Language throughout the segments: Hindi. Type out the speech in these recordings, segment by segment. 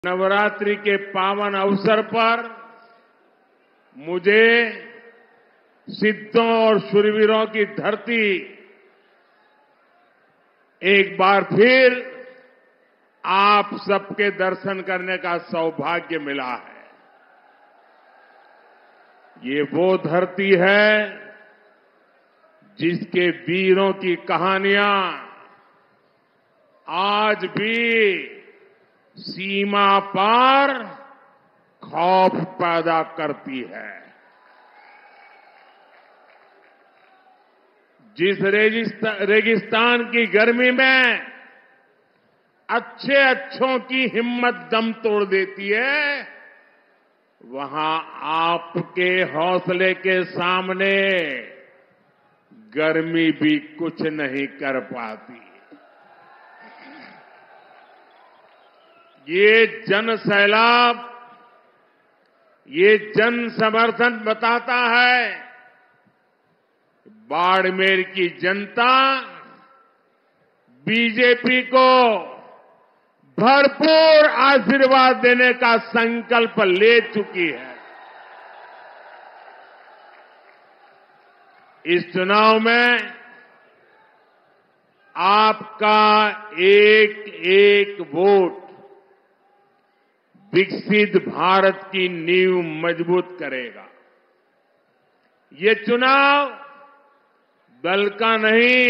नवरात्रि के पावन अवसर पर मुझे सिद्धों और शूरवीरों की धरती एक बार फिर आप सबके दर्शन करने का सौभाग्य मिला है। ये वो धरती है जिसके वीरों की कहानियां आज भी सीमा पार खौफ पैदा करती है। जिस रेगिस्तान की गर्मी में अच्छों की हिम्मत दम तोड़ देती है, वहां आपके हौसले के सामने गर्मी भी कुछ नहीं कर पाती। ये जन सैलाब, ये जन समर्थन बताता है बाड़मेर की जनता बीजेपी को भरपूर आशीर्वाद देने का संकल्प ले चुकी है। इस चुनाव में आपका एक एक वोट विकसित भारत की नींव मजबूत करेगा। ये चुनाव दल का नहीं,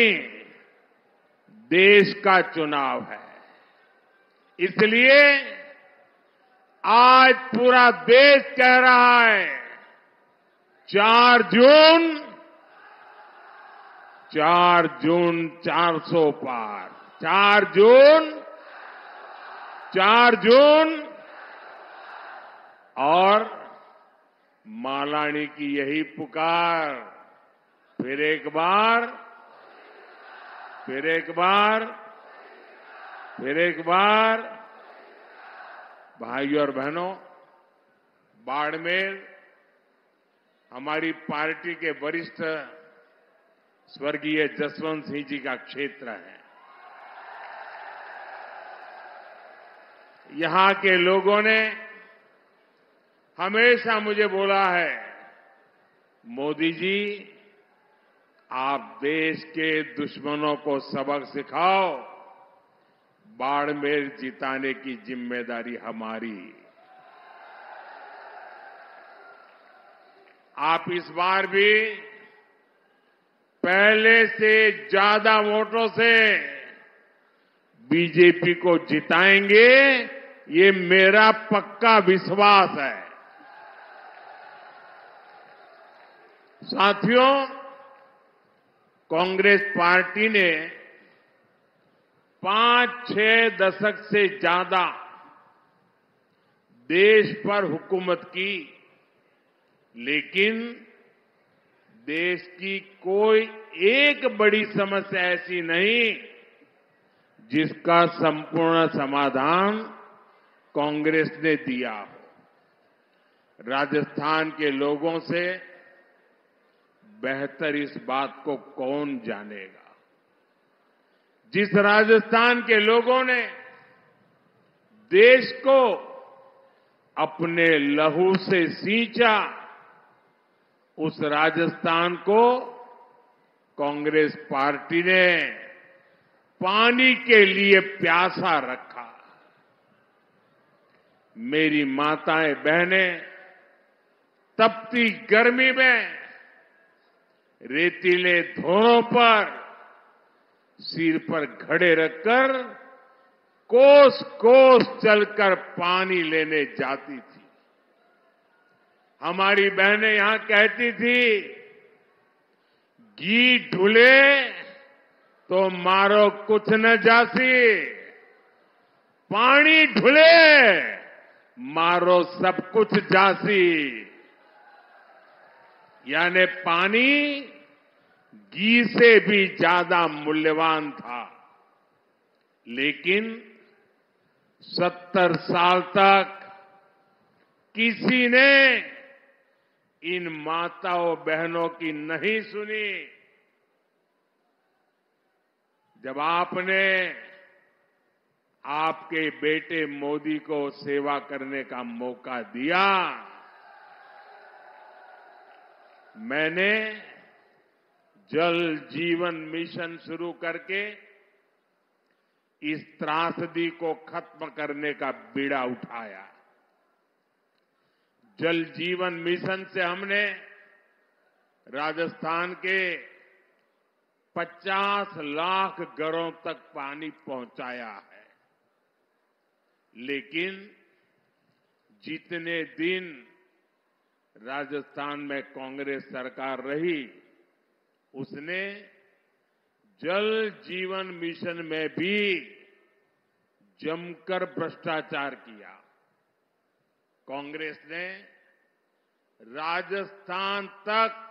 देश का चुनाव है। इसलिए आज पूरा देश कह रहा है 4 जून 400 पार, 4 जून और मालानी की यही पुकार, फिर एक बार भाइयों और बहनों, बाड़मेर हमारी पार्टी के वरिष्ठ स्वर्गीय जसवंत सिंह जी का क्षेत्र है। यहां के लोगों ने हमेशा मुझे बोला है, मोदी जी आप देश के दुश्मनों को सबक सिखाओ, बाड़मेर जिताने की जिम्मेदारी हमारी। आप इस बार भी पहले से ज्यादा वोटों से बीजेपी को जिताएंगे, ये मेरा पक्का विश्वास है। साथियों, कांग्रेस पार्टी ने 5-6 दशक से ज्यादा देश पर हुकूमत की, लेकिन देश की कोई एक बड़ी समस्या ऐसी नहीं जिसका संपूर्ण समाधान कांग्रेस ने दिया हो। राजस्थान के लोगों से बेहतर इस बात को कौन जानेगा। जिस राजस्थान के लोगों ने देश को अपने लहू से सींचा, उस राजस्थान को कांग्रेस पार्टी ने पानी के लिए प्यासा रखा। मेरी माताएं बहनें तपती गर्मी में रेतीले धोरों पर सिर पर घड़े रखकर कोस कोस चलकर पानी लेने जाती थी। हमारी बहनें यहां कहती थी, घी ढुले तो मारो कुछ न जासी, पानी ढुले मारो सब कुछ जासी। यानी पानी घी से भी ज्यादा मूल्यवान था। लेकिन 70 साल तक किसी ने इन माताओं बहनों की नहीं सुनी। जब आपने आपके बेटे मोदी को सेवा करने का मौका दिया। मैंने जल जीवन मिशन शुरू करके इस त्रासदी को खत्म करने का बीड़ा उठाया। जल जीवन मिशन से हमने राजस्थान के 50 लाख घरों तक पानी पहुंचाया है। लेकिन जितने दिन राजस्थान में कांग्रेस सरकार रही, उसने जल जीवन मिशन में भी जमकर भ्रष्टाचार किया। कांग्रेस ने राजस्थान तक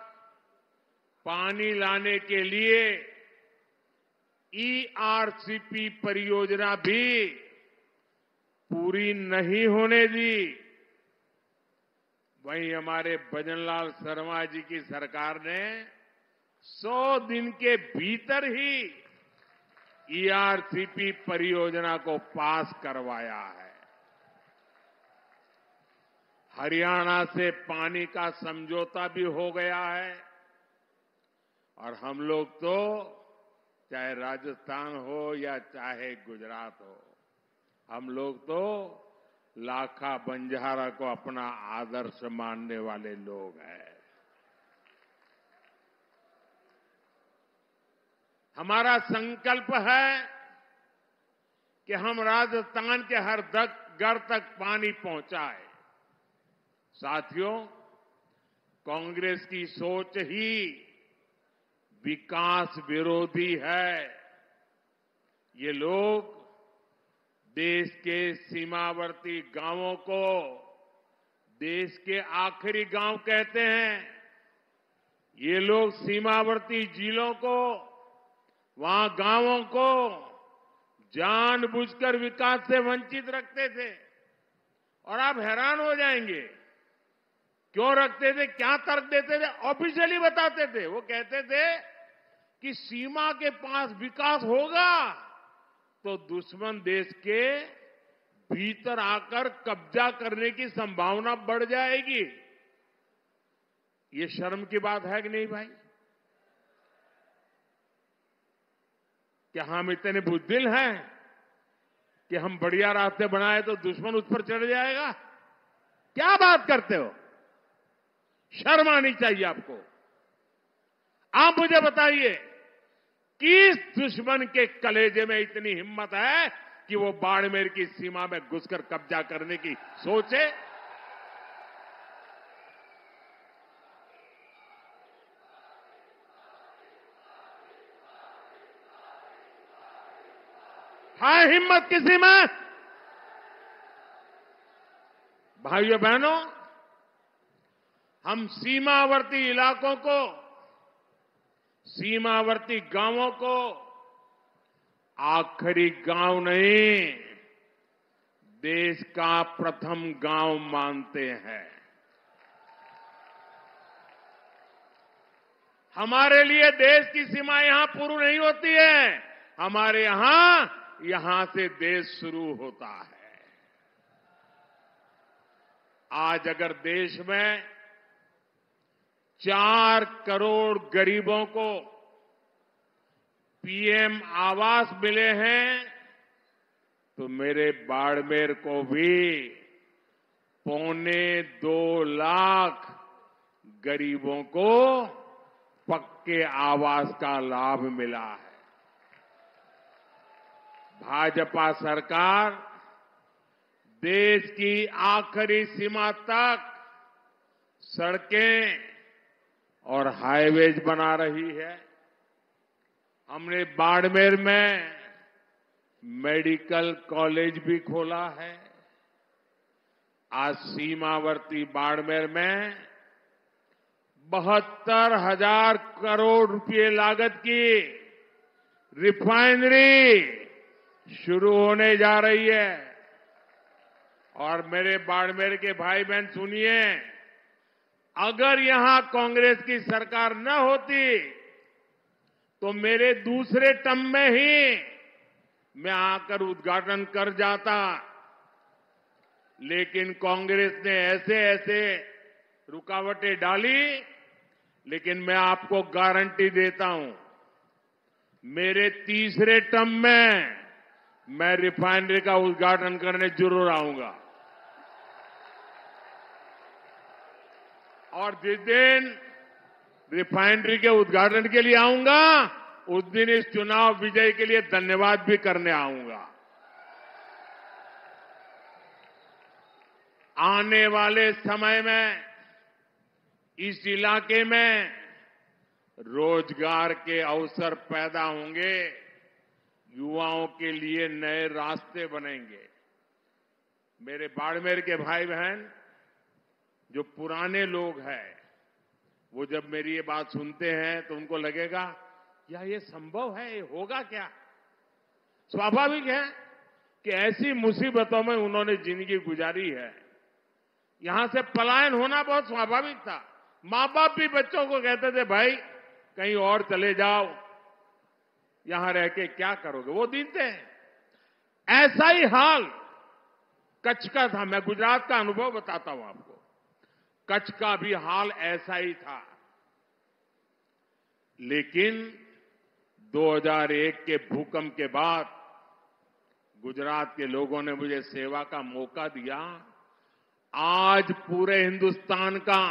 पानी लाने के लिए ईआरसीपी परियोजना भी पूरी नहीं होने दी। वहीं हमारे भजनलाल शर्मा जी की सरकार ने 100 दिन के भीतर ही ईआरसीपी परियोजना को पास करवाया है। हरियाणा से पानी का समझौता भी हो गया है और हम लोग तो चाहे राजस्थान हो या चाहे गुजरात हो, हम लोग तो लाखा बंजारा को अपना आदर्श मानने वाले लोग हैं। हमारा संकल्प है कि हम राजस्थान के हर घर तक पानी पहुंचाए। साथियों, कांग्रेस की सोच ही विकास विरोधी है। ये लोग देश के सीमावर्ती गांवों को देश के आखिरी गांव कहते हैं। ये लोग सीमावर्ती जिलों को, वहां गांवों को जानबूझकर विकास से वंचित रखते थे। और आप हैरान हो जाएंगे, क्यों रखते थे, क्या तर्क देते थे? ऑफिशियली बताते थे। वो कहते थे कि सीमा के पास विकास होगा तो दुश्मन देश के भीतर आकर कब्जा करने की संभावना बढ़ जाएगी। ये शर्म की बात है कि नहीं भाई? क्या हम इतने बुद्धिल हैं कि हम बढ़िया रास्ते बनाए तो दुश्मन उस पर चढ़ जाएगा? क्या बात करते हो? शर्म आनी चाहिए आपको। आप मुझे बताइए, किस दुश्मन के कलेजे में इतनी हिम्मत है कि वो बाड़मेर की सीमा में घुसकर कब्जा करने की सोचे? है हिम्मत किसी में? भाइयों बहनों, हम सीमावर्ती इलाकों को, सीमावर्ती गांवों को आखिरी गांव नहीं, देश का प्रथम गांव मानते हैं। हमारे लिए देश की सीमा यहां पूरी नहीं होती है। हमारे यहां से देश शुरू होता है। आज अगर देश में 4 करोड़ गरीबों को पीएम आवास मिले हैं, तो मेरे बाड़मेर को भी 2.25 लाख गरीबों को पक्के आवास का लाभ मिला है। भाजपा सरकार देश की आखिरी सीमा तक सड़कें और हाईवेज बना रही है। हमने बाड़मेर में मेडिकल कॉलेज भी खोला है। आज सीमावर्ती बाड़मेर में 72,000 करोड़ रुपए लागत की रिफाइनरी शुरू होने जा रही है। और मेरे बाड़मेर के भाई बहन सुनिए, अगर यहां कांग्रेस की सरकार न होती तो मेरे दूसरे टर्म में ही मैं आकर उद्घाटन कर जाता, लेकिन कांग्रेस ने ऐसे ऐसे रुकावटें डाली। लेकिन मैं आपको गारंटी देता हूं, मेरे तीसरे टर्म में मैं रिफाइनरी का उद्घाटन करने जरूर आऊंगा। और जिस दिन रिफाइनरी के उद्घाटन के लिए आऊंगा, उस दिन इस चुनाव विजय के लिए धन्यवाद भी करने आऊंगा। आने वाले समय में इस इलाके में रोजगार के अवसर पैदा होंगे, युवाओं के लिए नए रास्ते बनेंगे। मेरे बाड़मेर के भाई बहन जो पुराने लोग हैं, वो जब मेरी ये बात सुनते हैं तो उनको लगेगा या ये संभव है, ये होगा क्या? स्वाभाविक है कि ऐसी मुसीबतों में उन्होंने जिंदगी गुजारी है। यहां से पलायन होना बहुत स्वाभाविक था। मां बाप भी बच्चों को कहते थे, भाई कहीं और चले जाओ, यहां रह के क्या करोगे? वो दिन थे। ऐसा ही हाल कच्छ का था। मैं गुजरात का अनुभव बताता हूं आपको। कच्छ का भी हाल ऐसा ही था। लेकिन 2001 के भूकंप के बाद गुजरात के लोगों ने मुझे सेवा का मौका दिया। आज पूरे हिंदुस्तान का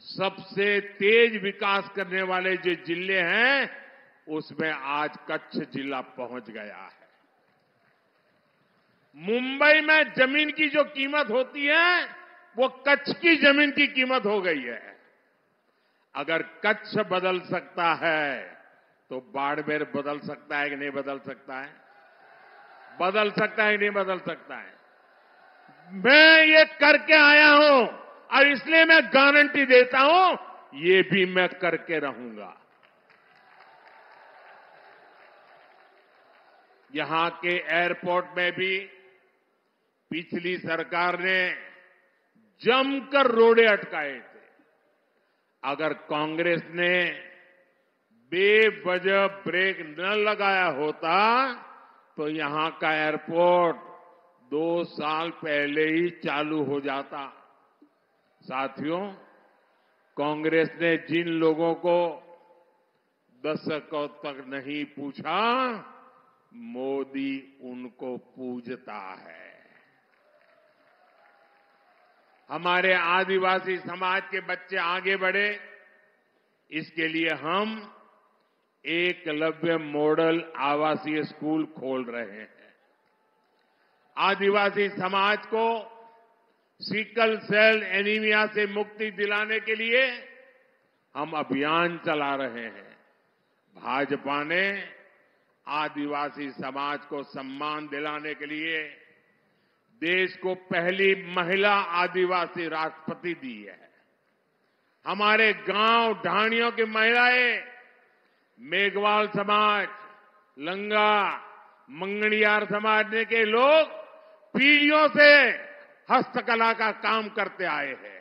सबसे तेज विकास करने वाले जो जिले हैं, उसमें आज कच्छ जिला पहुंच गया है। मुंबई में जमीन की जो कीमत होती है, वो कच्छ की जमीन की कीमत हो गई है। अगर कच्छ बदल सकता है तो बाड़मेर बदल सकता है कि नहीं बदल सकता है? बदल सकता है कि नहीं बदल सकता है? मैं ये करके आया हूं और इसलिए मैं गारंटी देता हूं, ये भी मैं करके रहूंगा। यहां के एयरपोर्ट में भी पिछली सरकार ने जमकर रोड़े अटकाए थे। अगर कांग्रेस ने बेवजह ब्रेक न लगाया होता तो यहां का एयरपोर्ट 2 साल पहले ही चालू हो जाता। साथियों, कांग्रेस ने जिन लोगों को दशकों तक नहीं पूछा, मोदी उनको पूजता है। हमारे आदिवासी समाज के बच्चे आगे बढ़े, इसके लिए हम एकलव्य मॉडल आवासीय स्कूल खोल रहे हैं। आदिवासी समाज को सिकल सेल एनीमिया से मुक्ति दिलाने के लिए हम अभियान चला रहे हैं। भाजपा ने आदिवासी समाज को सम्मान दिलाने के लिए देश को पहली महिला आदिवासी राष्ट्रपति दी है। हमारे गांव ढाणियों की महिलाएं, मेघवाल समाज, लंगा, मंगणियार समाज के लोग पीढ़ियों से हस्तकला का काम करते आए हैं।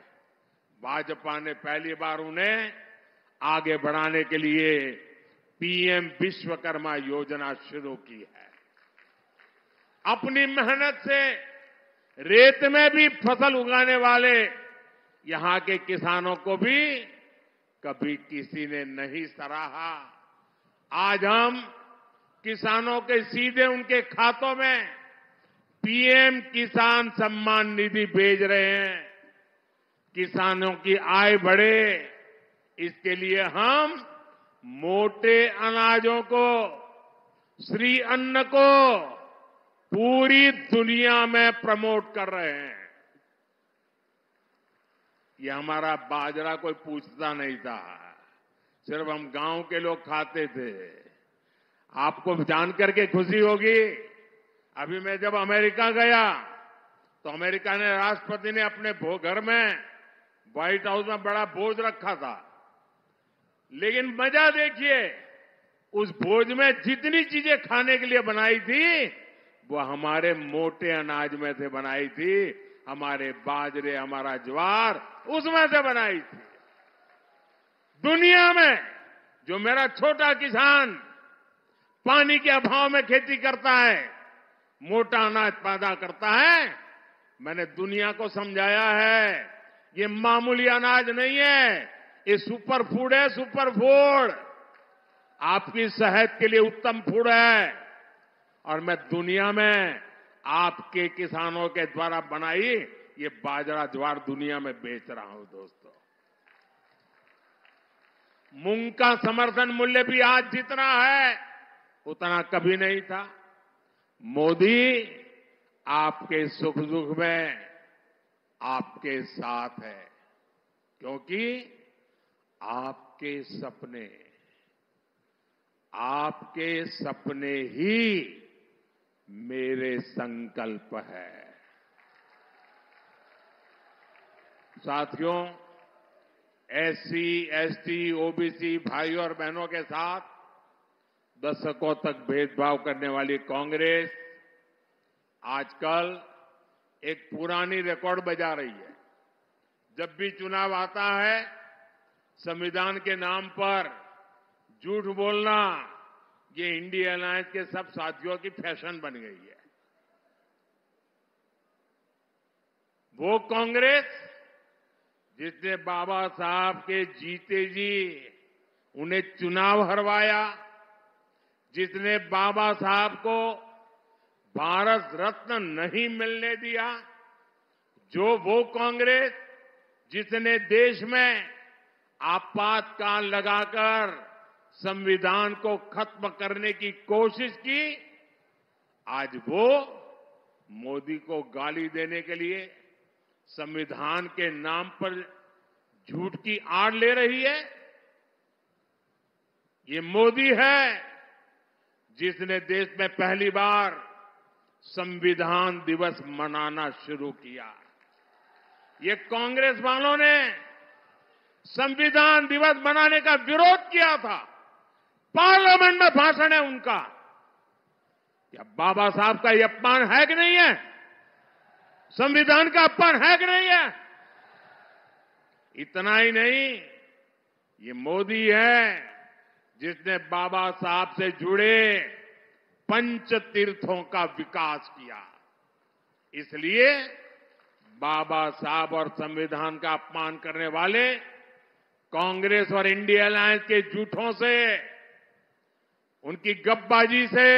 भाजपा ने पहली बार उन्हें आगे बढ़ाने के लिए पीएम विश्वकर्मा योजना शुरू की है। अपनी मेहनत से रेत में भी फसल उगाने वाले यहां के किसानों को भी कभी किसी ने नहीं सराहा। आज हम किसानों के सीधे उनके खातों में पीएम किसान सम्मान निधि भेज रहे हैं। किसानों की आय बढ़े, इसके लिए हम मोटे अनाजों को, श्री अन्न को पूरी दुनिया में प्रमोट कर रहे हैं। ये हमारा बाजरा कोई पूछता नहीं था, सिर्फ हम गांव के लोग खाते थे। आपको जानकर के खुशी होगी, अभी मैं जब अमेरिका गया तो अमेरिका ने राष्ट्रपति ने अपने घर में व्हाइट हाउस में बड़ा भोज रखा था। लेकिन मजा देखिए, उस भोज में जितनी चीजें खाने के लिए बनाई थी वो हमारे मोटे अनाज में से बनाई थी। हमारे बाजरे, हमारा ज्वार उसमें से बनाई थी। दुनिया में जो मेरा छोटा किसान पानी के अभाव में खेती करता है, मोटा अनाज पैदा करता है। मैंने दुनिया को समझाया है ये मामूली अनाज नहीं है, ये सुपर फूड है, सुपर फूड। आपकी सेहत के लिए उत्तम फूड है। और मैं दुनिया में आपके किसानों के द्वारा बनाई ये बाजरा ज्वार दुनिया में बेच रहा हूं दोस्तों। मूंग का समर्थन मूल्य भी आज जितना है उतना कभी नहीं था। मोदी आपके सुख दुख में आपके साथ है, क्योंकि आपके सपने ही मेरे संकल्प है। साथियों, एससी, एसटी, ओबीसी भाइयों और बहनों के साथ दशकों तक भेदभाव करने वाली कांग्रेस आजकल एक पुरानी रिकॉर्ड बजा रही है। जब भी चुनाव आता है, संविधान के नाम पर झूठ बोलना ये इंडिया अलायंस के सब साथियों की फैशन बन गई है। वो कांग्रेस जिसने बाबा साहब के जीते जी उन्हें चुनाव हरवाया, जिसने बाबा साहब को भारत रत्न नहीं मिलने दिया, वो कांग्रेस जिसने देश में आपातकाल लगाकर संविधान को खत्म करने की कोशिश की, आज वो मोदी को गाली देने के लिए संविधान के नाम पर झूठ की आड़ ले रही है। ये मोदी है जिसने देश में पहली बार संविधान दिवस मनाना शुरू किया। ये कांग्रेस वालों ने संविधान दिवस मनाने का विरोध किया था। पार्लियामेंट में भाषण है उनका। क्या बाबा साहब का ये अपमान है कि नहीं है? संविधान का अपमान है कि नहीं है? इतना ही नहीं, ये मोदी है जिसने बाबा साहब से जुड़े पंच तीर्थों का विकास किया। इसलिए बाबा साहब और संविधान का अपमान करने वाले कांग्रेस और इंडिया अलायंस के झूठों से, उनकी गपबाजी से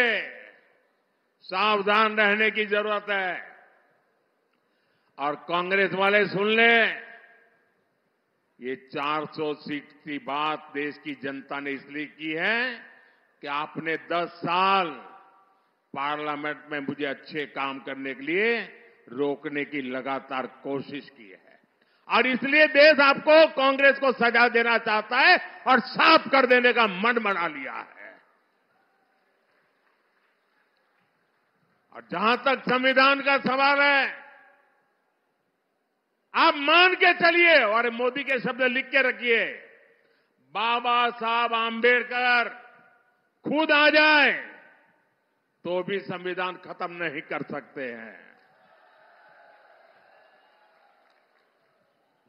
सावधान रहने की जरूरत है। और कांग्रेस वाले सुन लें, ये 400 सीट की बात देश की जनता ने इसलिए की है कि आपने 10 साल पार्लियामेंट में मुझे अच्छे काम करने के लिए रोकने की लगातार कोशिश की है। और इसलिए देश आपको, कांग्रेस को सजा देना चाहता है और साफ कर देने का मन बना लिया है। और जहां तक संविधान का सवाल है, आप मान के चलिए और मोदी के शब्द लिख के रखिए, बाबा साहब आंबेडकर खुद आ जाए तो भी संविधान खत्म नहीं कर सकते हैं।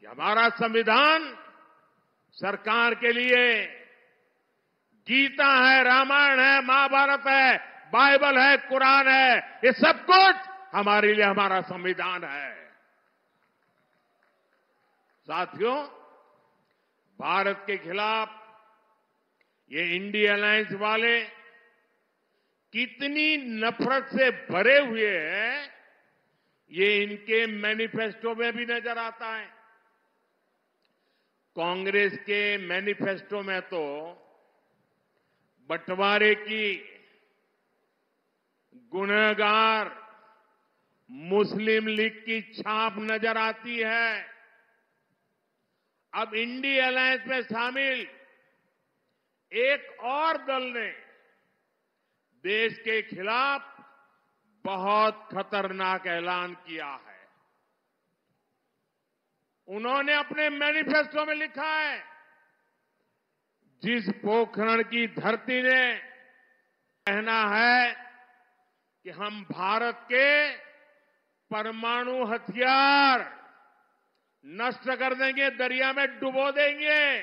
ये हमारा संविधान सरकार के लिए गीता है, रामायण है, महाभारत है, बाइबल है, कुरान है, ये सब कुछ हमारे लिए हमारा संविधान है। साथियों, भारत के खिलाफ ये इंडिया अलायंस वाले कितनी नफरत से भरे हुए हैं, ये इनके मैनिफेस्टो में भी नजर आता है। कांग्रेस के मैनिफेस्टो में तो बंटवारे की गुनहगार मुस्लिम लीग की छाप नजर आती है। अब इंडिया अलायंस में शामिल एक और दल ने देश के खिलाफ बहुत खतरनाक ऐलान किया है। उन्होंने अपने मैनिफेस्टो में लिखा है, जिस पोखरण की धरती ने कहना है कि हम भारत के परमाणु हथियार नष्ट कर देंगे, दरिया में डुबो देंगे।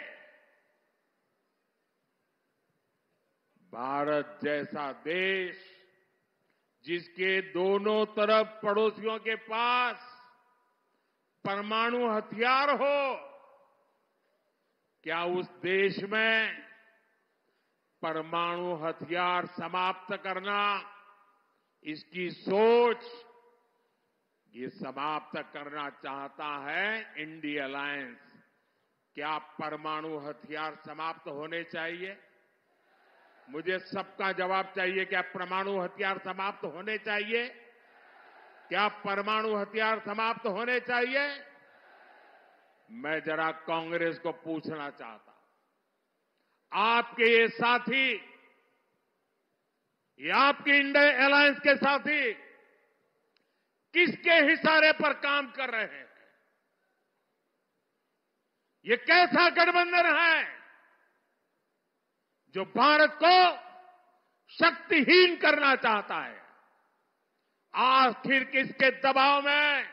भारत जैसा देश जिसके दोनों तरफ पड़ोसियों के पास परमाणु हथियार हो, क्या उस देश में परमाणु हथियार समाप्त करना, इसकी सोच ये समाप्त करना चाहता है इंडिया अलायंस? क्या परमाणु हथियार समाप्त होने चाहिए? मुझे सबका जवाब चाहिए। क्या परमाणु हथियार समाप्त होने चाहिए? क्या परमाणु हथियार समाप्त होने चाहिए? मैं जरा कांग्रेस को पूछना चाहता, आपके ये साथी, ये आपके इंडिया अलायंस के साथी किसके इशारे पर काम कर रहे हैं? ये कैसा गठबंधन है जो भारत को शक्तिहीन करना चाहता है? आखिर किसके दबाव में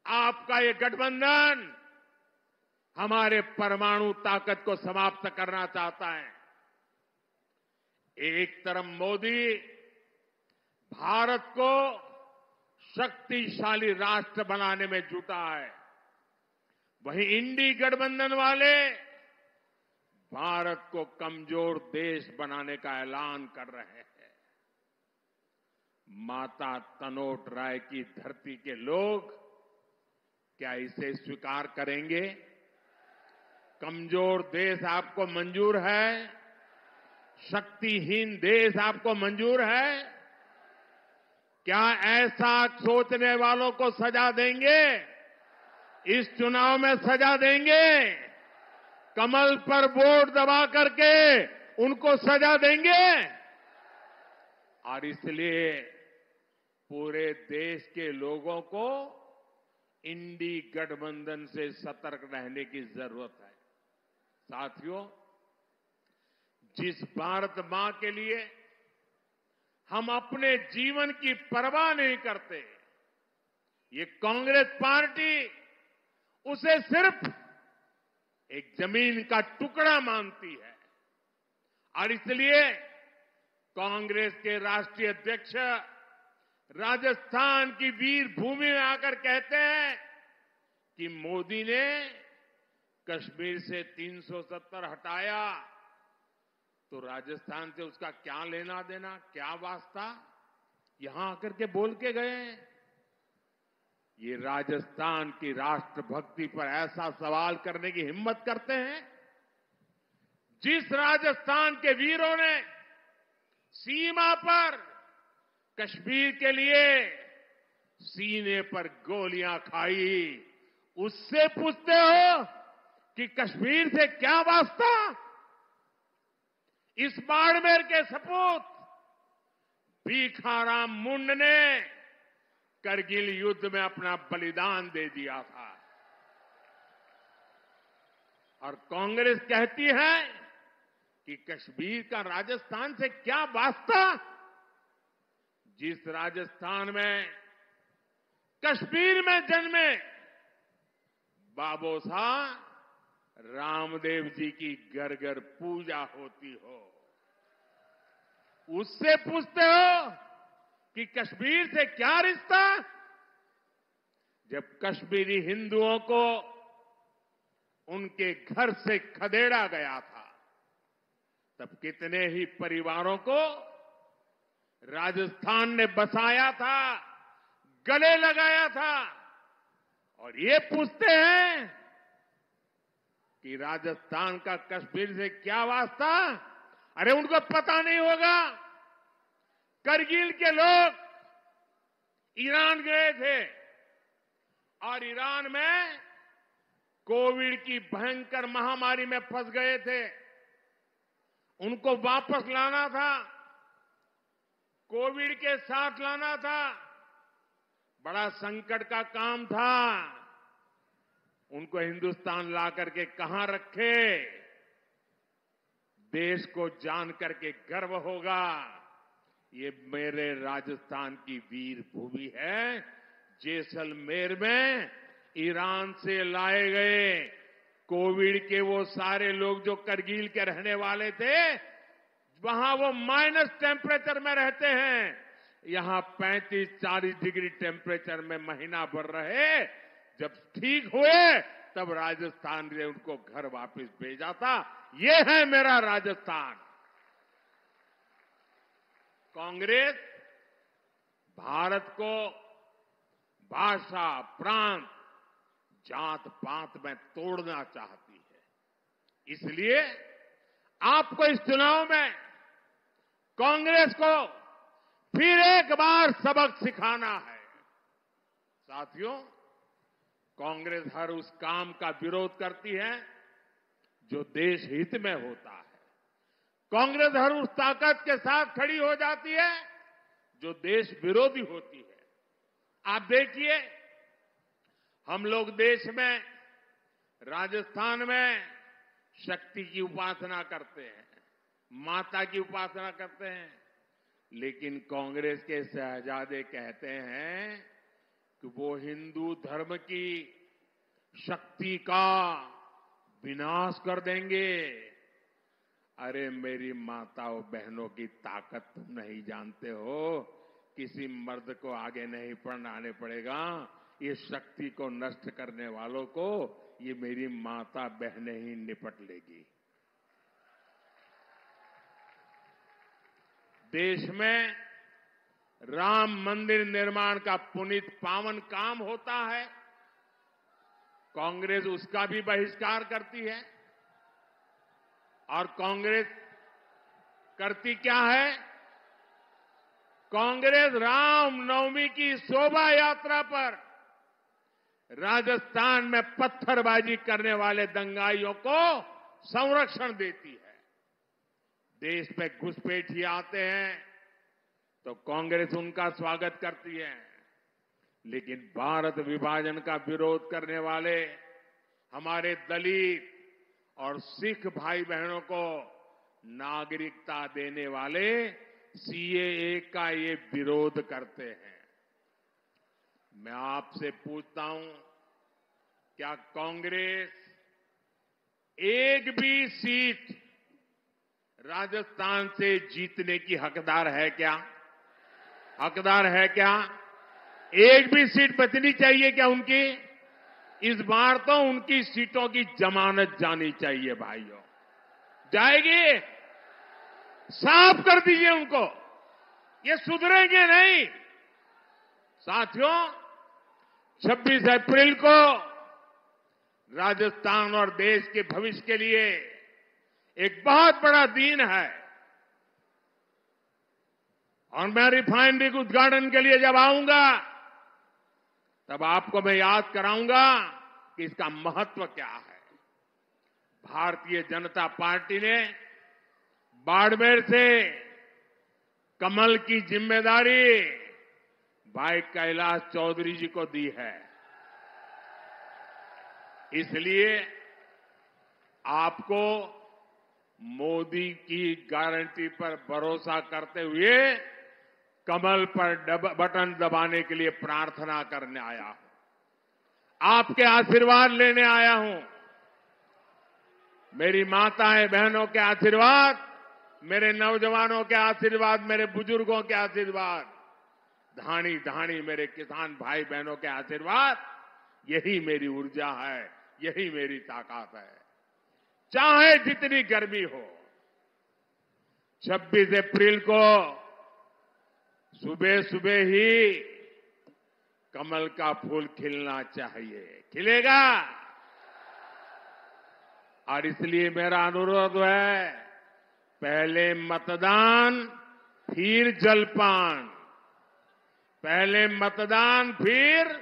आपका ये गठबंधन हमारे परमाणु ताकत को समाप्त करना चाहता है? एक तरफ मोदी भारत को शक्तिशाली राष्ट्र बनाने में जुटा है, वहीं इंडी गठबंधन वाले भारत को कमजोर देश बनाने का ऐलान कर रहे हैं। माता तनोट राय की धरती के लोग क्या इसे स्वीकार करेंगे? कमजोर देश आपको मंजूर है? शक्तिहीन देश आपको मंजूर है? क्या ऐसा सोचने वालों को सजा देंगे? इस चुनाव में सजा देंगे? कमल पर वोट दबा करके उनको सजा देंगे? और इसलिए पूरे देश के लोगों को इंडी गठबंधन से सतर्क रहने की जरूरत है। साथियों, जिस भारत मां के लिए हम अपने जीवन की परवाह नहीं करते, ये कांग्रेस पार्टी उसे सिर्फ एक जमीन का टुकड़ा मानती है। और इसलिए कांग्रेस के राष्ट्रीय अध्यक्ष राजस्थान की वीर भूमि में आकर कहते हैं कि मोदी ने कश्मीर से 370 हटाया तो राजस्थान से उसका क्या लेना देना, क्या वास्ता? यहां आकर के बोल के गए। ये राजस्थान की राष्ट्रभक्ति पर ऐसा सवाल करने की हिम्मत करते हैं? जिस राजस्थान के वीरों ने सीमा पर कश्मीर के लिए सीने पर गोलियां खाई, उससे पूछते हो कि कश्मीर से क्या वास्ता? इस बाड़मेर के सपूत भीखाराम मुंड ने करगिल युद्ध में अपना बलिदान दे दिया था। और कांग्रेस कहती है कि कश्मीर का राजस्थान से क्या वास्ता? जिस राजस्थान में, कश्मीर में जन्मे बाबू साहब रामदेव जी की घर घर पूजा होती हो, उससे पूछते हो कि कश्मीर से क्या रिश्ता? जब कश्मीरी हिंदुओं को उनके घर से खदेड़ा गया था, तब कितने ही परिवारों को राजस्थान ने बसाया था, गले लगाया था। और ये पूछते हैं कि राजस्थान का कश्मीर से क्या वास्ता? अरे उनको पता नहीं होगा, करगिल के लोग ईरान गए थे और ईरान में कोविड की भयंकर महामारी में फंस गए थे। उनको वापस लाना था, कोविड के साथ लाना था, बड़ा संकट का काम था। उनको हिंदुस्तान ला करके कहां रखे? देश को जान करके गर्व होगा, ये मेरे राजस्थान की वीर भूमि है। जैसलमेर में ईरान से लाए गए कोविड के वो सारे लोग जो करगिल के रहने वाले थे, वहां वो माइनस टेम्परेचर में रहते हैं, यहां 35-40 डिग्री टेम्परेचर में महीना भर रहे। जब ठीक हुए तब राजस्थान ने उनको घर वापस भेजा था। ये है मेरा राजस्थान। कांग्रेस भारत को भाषा, प्रांत, जात पात में तोड़ना चाहती है। इसलिए आपको इस चुनाव में कांग्रेस को फिर एक बार सबक सिखाना है। साथियों, कांग्रेस हर उस काम का विरोध करती है जो देश हित में होता है। कांग्रेस हर उस ताकत के साथ खड़ी हो जाती है जो देश विरोधी होती है। आप देखिए, हम लोग देश में, राजस्थान में शक्ति की उपासना करते हैं, माता की उपासना करते हैं, लेकिन कांग्रेस के शहजादे कहते हैं कि वो हिंदू धर्म की शक्ति का विनाश कर देंगे। अरे मेरी माताओं बहनों की ताकत तुम नहीं जानते हो। किसी मर्द को आगे नहीं बढ़ाने पड़ेगा। ये शक्ति को नष्ट करने वालों को ये मेरी माता बहनें ही निपट लेगी। देश में राम मंदिर निर्माण का पुनीत पावन काम होता है, कांग्रेस उसका भी बहिष्कार करती है। और कांग्रेस करती क्या है? कांग्रेस रामनवमी की शोभा यात्रा पर राजस्थान में पत्थरबाजी करने वाले दंगाइयों को संरक्षण देती है। देश पे घुसपैठिए आते हैं तो कांग्रेस उनका स्वागत करती है, लेकिन भारत विभाजन का विरोध करने वाले हमारे दलित और सिख भाई बहनों को नागरिकता देने वाले सीएए का ये विरोध करते हैं। मैं आपसे पूछता हूं, क्या कांग्रेस एक भी सीट राजस्थान से जीतने की हकदार है क्या? हकदार है क्या? एक भी सीट बचनी चाहिए क्या उनकी? इस बार तो उनकी सीटों की जमानत जानी चाहिए भाइयों। जाएगी? साफ कर दीजिए उनको, ये सुधरेंगे नहीं। साथियों, 26 अप्रैल को राजस्थान और देश के भविष्य के लिए एक बहुत बड़ा दिन है। और मैं रिफाइनरी के उद्घाटन के लिए जब आऊंगा तब आपको मैं याद कराऊंगा कि इसका महत्व क्या है। भारतीय जनता पार्टी ने बाड़मेर से कमल की जिम्मेदारी भाई कैलाश चौधरी जी को दी है। इसलिए आपको मोदी की गारंटी पर भरोसा करते हुए कमल पर बटन दबाने के लिए प्रार्थना करने आया हूं। आपके आशीर्वाद लेने आया हूं। मेरी माताएं बहनों के आशीर्वाद, मेरे नौजवानों के आशीर्वाद, मेरे बुजुर्गों के आशीर्वाद, धानी धानी मेरे किसान भाई बहनों के आशीर्वाद, यही मेरी ऊर्जा है, यही मेरी ताकत है। चाहे जितनी गर्मी हो, 26 अप्रैल को सुबह सुबह ही कमल का फूल खिलना चाहिए। खिलेगा? और इसलिए मेरा अनुरोध है, पहले मतदान फिर जलपान, पहले मतदान फिर।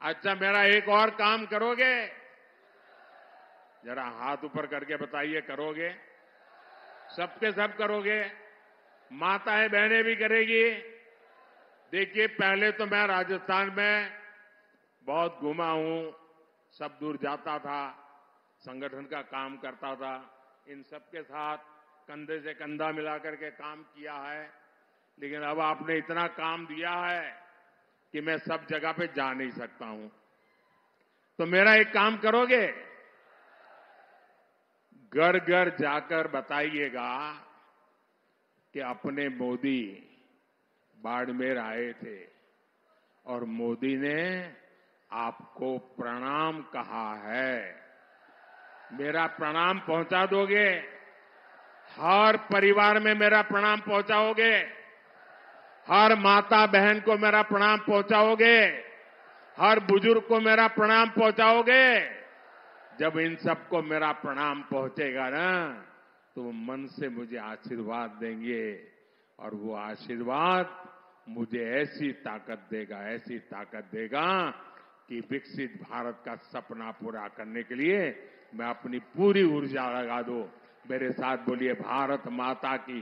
अच्छा, मेरा एक और काम करोगे? जरा हाथ ऊपर करके बताइए, करोगे? सबके सब करोगे? माताएं बहनें भी करेगी? देखिए, पहले तो मैं राजस्थान में बहुत घूमा हूं, सब दूर जाता था, संगठन का काम करता था, इन सबके साथ कंधे से कंधा मिलाकर के काम किया है। लेकिन अब आपने इतना काम दिया है कि मैं सब जगह पे जा नहीं सकता हूं। तो मेरा एक काम करोगे? घर घर जाकर बताइएगा कि अपने मोदी बाड़मेर आए थे और मोदी ने आपको प्रणाम कहा है। मेरा प्रणाम पहुंचा दोगे? हर परिवार में मेरा प्रणाम पहुंचाओगे? हर माता बहन को मेरा प्रणाम पहुंचाओगे? हर बुजुर्ग को मेरा प्रणाम पहुंचाओगे? जब इन सबको मेरा प्रणाम पहुंचेगा ना, तो मन से मुझे आशीर्वाद देंगे और वो आशीर्वाद मुझे ऐसी ताकत देगा कि विकसित भारत का सपना पूरा करने के लिए मैं अपनी पूरी ऊर्जा लगा दूं। मेरे साथ बोलिए, भारत माता की